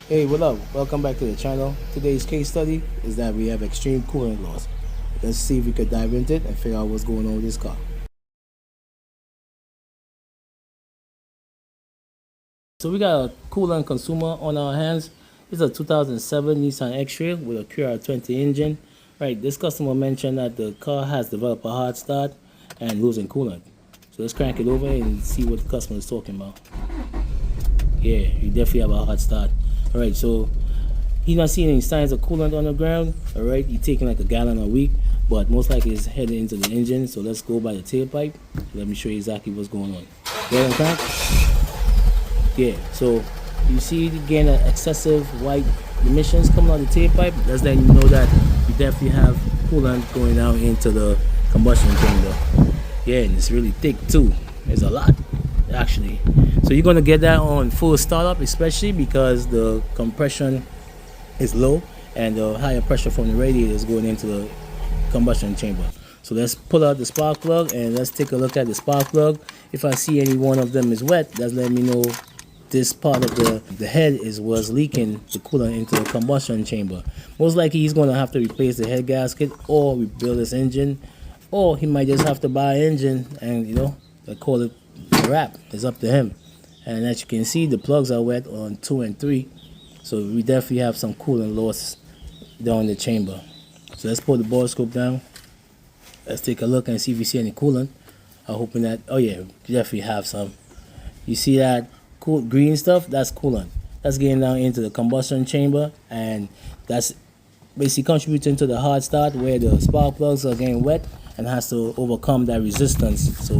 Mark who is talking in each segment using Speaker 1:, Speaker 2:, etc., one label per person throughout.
Speaker 1: Hey, what up? Welcome back to the channel. Today's case study is that we have extreme coolant loss. Let's see if we could dive into it and figure out what's going on with this car. So we got a coolant consumer on our hands. It's a 2007 Nissan Xtrail with a QR20 engine. Right, this customer mentioned that the car has developed a hard start and losing coolant. So let's crank it over and see what the customer is talking about. Yeah, you definitely have a hard start. All right, so he's not seeing any signs of coolant on the ground. All right, he's taking like a gallon a week, but most likely it's heading into the engine. So let's go by the tailpipe. Let me show you exactly what's going on. Go ahead, yeah, so you see again excessive white emissions coming out of the tailpipe. That's letting you know that you definitely have coolant going down into the combustion chamber. Yeah, and it's really thick too. There's a lot actually. So you're gonna get that on full startup, especially because the compression is low and the higher pressure from the radiator is going into the combustion chamber. So let's pull out the spark plug and let's take a look at the spark plug. If I see any one of them is wet, that's letting me know this part of the head was leaking the coolant into the combustion chamber. Most likely he's going to have to replace the head gasket or rebuild this engine, or he might just have to buy an engine and they call it a wrap. It's up to him. And as you can see, the plugs are wet on 2 and 3, so we definitely have some coolant loss down in the chamber. So let's pull the ball scope down. Let's take a look and see if we see any coolant. I'm hoping that, oh yeah, we definitely have some. You see that cool green stuff? That's coolant. That's getting down into the combustion chamber, and that's basically contributing to the hard start where the spark plugs are getting wet and has to overcome that resistance. So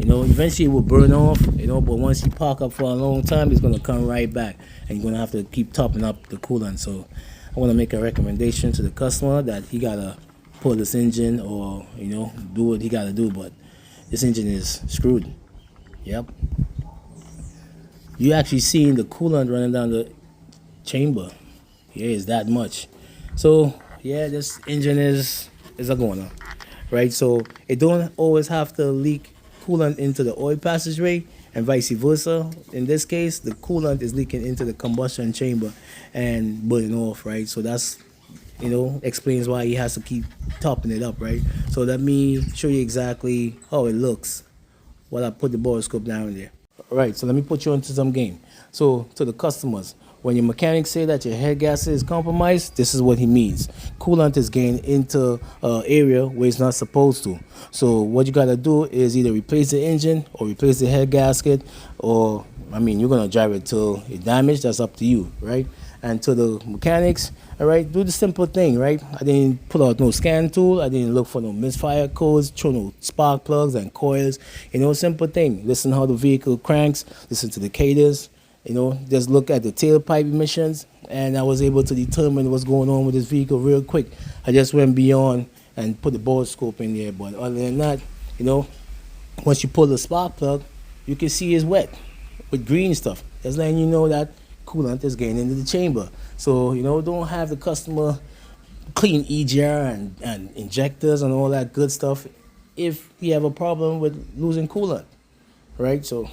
Speaker 1: eventually it will burn off, but once you park up for a long time, it's going to come right back and you're going to have to keep topping up the coolant. So I want to make a recommendation to the customer that he got to pull this engine or do what he got to do, but this engine is screwed. Yep, you actually seeing the coolant running down the chamber. Yeah, it's that much. So yeah, this engine is a goner, right? So it don't always have to leak coolant into the oil passageway and vice versa. In this case, the coolant is leaking into the combustion chamber and burning off, right? So that's explains why he has to keep topping it up, right? So let me show you exactly how it looks while I put the borescope down there. All right, so let me put you into some game. So to the customers, when your mechanic say that your head gasket is compromised, this is what he means. Coolant is getting into an area where it's not supposed to. So what you gotta do is either replace the engine or replace the head gasket, or you're gonna drive it till it's damaged. That's up to you, right? And to the mechanics, all right, do the simple thing, right? I didn't pull out no scan tool. I didn't look for no misfire codes, throw no spark plugs and coils. Simple thing. Listen how the vehicle cranks. Listen to the cadence. Just look at the tailpipe emissions, and I was able to determine what's going on with this vehicle real quick. I just went beyond and put the board scope in there. But other than that, once you pull the spark plug, you can see it's wet with green stuff. That's letting you know that coolant is getting into the chamber. So don't have the customer clean EGR and injectors and all that good stuff if you have a problem with losing coolant, right? So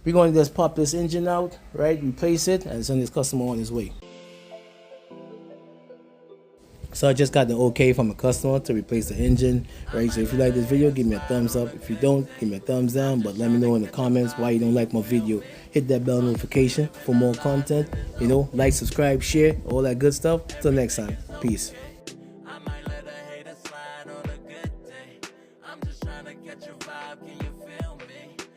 Speaker 1: we're going to just pop this engine out, right, replace it, and send this customer on his way. So I just got the okay from a customer to replace the engine, right? So if you like this video, give me a thumbs up. If you don't, give me a thumbs down, but let me know in the comments why you don't like my video. Hit that bell notification for more content, like, subscribe, share, all that good stuff. Till next time, peace. I might let a hater slide on a good day. I'm just trying to catch your vibe, can you feel me?